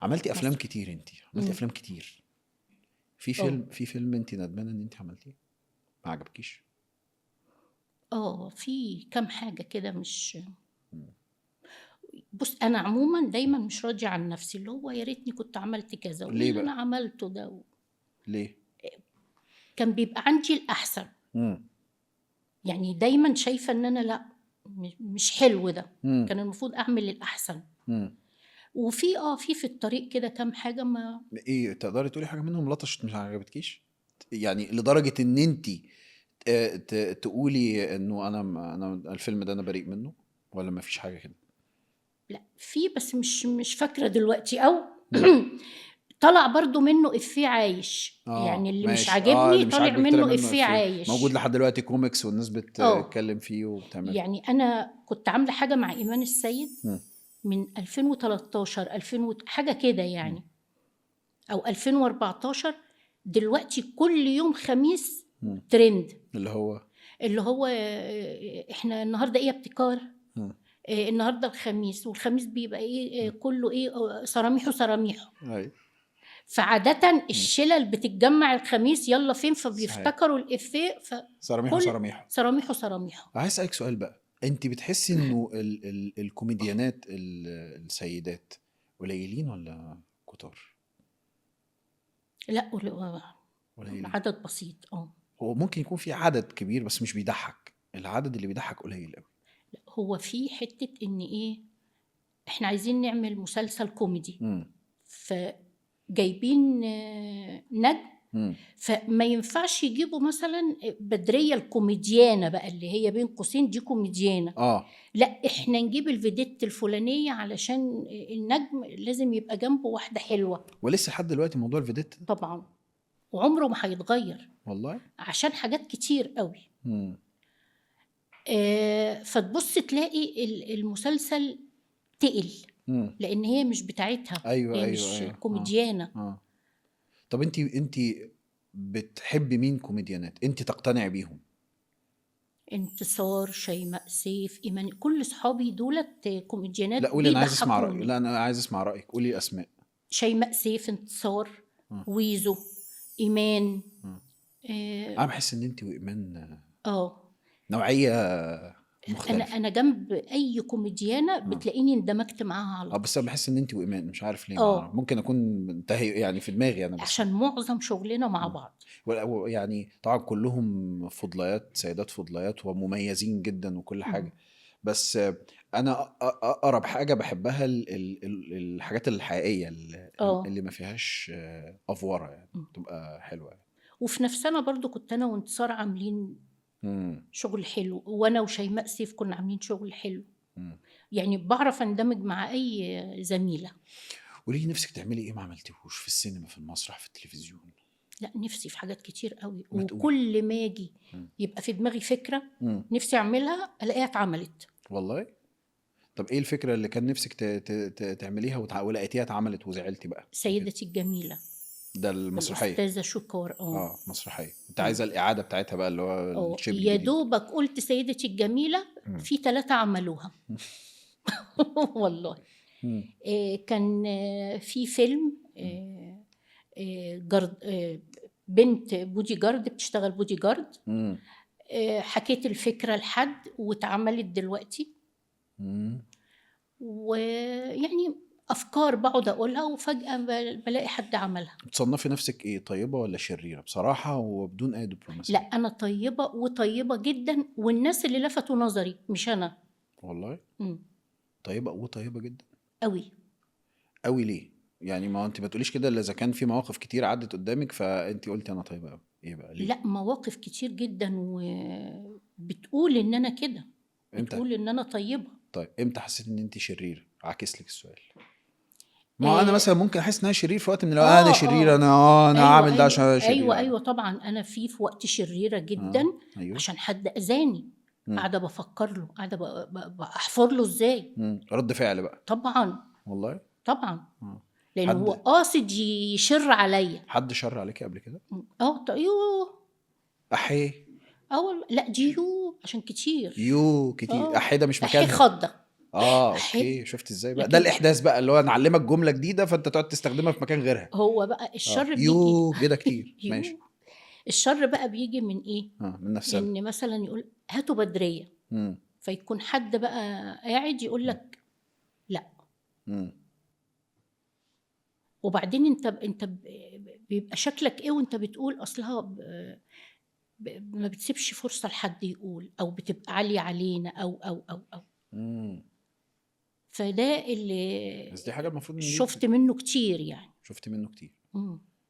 عملتي افلام مصر. كتير، انت عملتي افلام كتير. في فيلم انت ندمانه ان انت عملتيه ما عجبكيش؟ في كام حاجة كده مش. بص انا عموما دايما مش راضية عن نفسي، اللي هو يا ريتني كنت عملت كذا، وايه ليه اللي انا بقى؟ عملته ده. ليه؟ كان بيبقى عندي الاحسن، امم يعني دايما شايفة ان انا لا، مش حلو ده. امم كان المفروض اعمل الاحسن. امم وفي في الطريق كده كام حاجة ما. ايه، تقدري تقولي حاجه منهم لطشت مش عجبتكيش؟ يعني لدرجه ان انت تقولي انه انا الفيلم ده انا بريء منه، ولا ما فيش حاجه كده؟ لا في، بس مش فاكرة دلوقتي او امم طلع برضو منه إفيه عايش، يعني اللي مش ماشي. عاجبني اللي مش طالع عاجبك طلع منه منه إفيه افيه موجود عايش. لحد دلوقتي كوميكس والناس اه بتتكلم فيه وبتعمله. يعني أنا كنت عاملة حاجة مع إيمان السيد امم من 2013 حاجة كده يعني، أو 2014. دلوقتي كل يوم خميس امم ترند، اللي هو اللي هو إحنا النهاردة إيه يا ابتكار. امم النهاردة الخميس، والخميس بيبقى إيه، كله إيه، صراميحه صراميحه. اي فعادة الشلل بتتجمع الخميس، يلا فين، صحيح. فبيفتكروا الإفيه، صراميحه فكل صراميحه. صراميحه صراميحه. عايز اسالك سؤال بقى، انت بتحسي انه الكوميديانات السيدات قليلين ولا كتار؟ لا قليلين. عدد بسيط هو ممكن يكون في عدد كبير بس مش بيضحك، العدد اللي بيضحك قليل قوي. لا هو في حتة إن إيه، إحنا عايزين نعمل مسلسل كوميدي، امم فجايبين نجم، امم فما ينفعش يجيبوا مثلا بدرية الكوميديانة بقى، اللي هي بين قوسين دي كوميديانة. اه لا احنا نجيب الفيديت الفلانية، علشان النجم لازم يبقى جنبه واحدة حلوة. ولسه لحد دلوقتي موضوع الفيديت ده؟ طبعا، وعمره ما هيتغير، والله. عشان حاجات كتير قوي. امم فتبص تلاقي المسلسل تقل، امم لان هي مش بتاعتها، ايوه هي ايوه مش ايوه كوميديانة. اه. طب انت بتحبي مين كوميديانات انت تقتنعي بيهم؟ انتصار، شيماء سيف، ايمان، كل صحابي دولت كوميديانات لا قولي، انا عايز اسمع رأيك. بيضحكوني. لا انا عايز اسمع رأيك، قولي اسماء. شيماء سيف، انتصار، اه ويزو، ايمان. انا اه بحس ان انت وايمان آه. نوعية انا مختلفة. انا جنب اي كوميديانه اه بتلاقيني اندمجت معاها على طول. بس انا بحس ان انت وايمان مش عارف ليه، ما أعرف. اه ممكن اكون منتهي يعني في دماغي انا بس. عشان معظم شغلنا مع بعض. يعني طبعا كلهم فضليات، سيدات فضليات ومميزين جدا وكل مم. حاجة. بس انا اقرب حاجة بحبها الحاجات الحقيقية اه اللي ما فيهاش افورة، يعني مم. تبقى حلوة يعني. وفي نفسنا برضو كنت انا وانتصار عاملين مم. شغل حلو، وانا وشيماء سيف كنا عاملين شغل حلو. مم. يعني بعرف اندمج مع اي زميله. قولي لي نفسك تعملي ايه ما عملتيهوش في السينما، في المسرح، في التلفزيون؟ لا نفسي في حاجات كتير قوي، ما تقولي. وكل ما اجي مم. يبقى في دماغي فكره مم. نفسي اعملها الاقيها اتعملت. والله. طب ايه الفكرة اللي كان نفسك تعمليها ولقيتيها اتعملت وزعلتي بقى وكده؟ سيدتي الجميله، ده المسرحية؟ الاستاذه شكر. اه مسرحية، انت مم. عايزة الإعادة بتاعتها بقى اللي هو الشيب يا الجديد؟ دوبك قلت سيدتي الجميلة، مم. في 3 عملوها. والله. مم. كان في فيلم جارد، بنت بودي جارد بتشتغل بودي جارد. مم. حكيت الفكرة لحد واتعملت دلوقتي. مم. ويعني أفكار بقعد أقولها وفجأة بلاقي حد عملها. تصنفي نفسك ايه، طيبة ولا شريرة بصراحة وبدون أي لا دبلوماسية؟ أنا طيبة، وطيبة جدا، والناس اللي لفتوا نظري مش أنا. والله. مم. طيبة وطيبة جدا قوي. قوي ليه؟ يعني ما انت ما تقوليش كده الا اذا كان في مواقف كتير عدت قدامك فانت قلتي انا طيبة قوي، ايه بقى ليه؟ لا مواقف كتير جدا وبتقول ان انا كده، امتى؟ بتقول ان انا طيبة. طيب امتى حسيت ان انت شرير؟ عكس لك السؤال. ما هو انا اه مثلا ممكن احس ان انا شرير في وقت من الاوقات، انا شرير، اه انا انا ايوه عامل ده ايوه عشان انا شرير ايوه عادي. ايوه طبعا انا في وقت شريرة اه جدا، ايوه. عشان حد اذاني، مم. قاعدة بفكر له، قاعدة بحفر له ازاي. رد فعل بقى. طبعا. والله. طبعا. اه. لانه هو حد قاصد يشر عليا. حد شر عليكي قبل كده؟ يوه. احيه. لا دي يو عشان كتير. يو كتير، اه احيه ده مش احي مكانها. خضة. أحب اوكي، شفت ازاي بقى ده لكن الاحداث بقى اللي هو نعلمك جمله جديده فانت تقعد تستخدمها في مكان غيرها. هو بقى الشر بيجي يو كده كتير ماشي. يو الشر بقى بيجي من إيه؟ من نفسنا. إن مثلًا يقول هاتوا بدرية، مم. فيكون حد بقى قاعد يقول مم. لك لأ، مم. وبعدين أنت بيبقى شكلك إيه وأنت بتقول أصلها ما بتسيبش فرصة لحد يقول، أو بتبقى عالية علينا أو. مم. فده اللي بس دي حاجه المفروض ان دي شُفت منه كتير يعني. شفت منه كتير. إمم.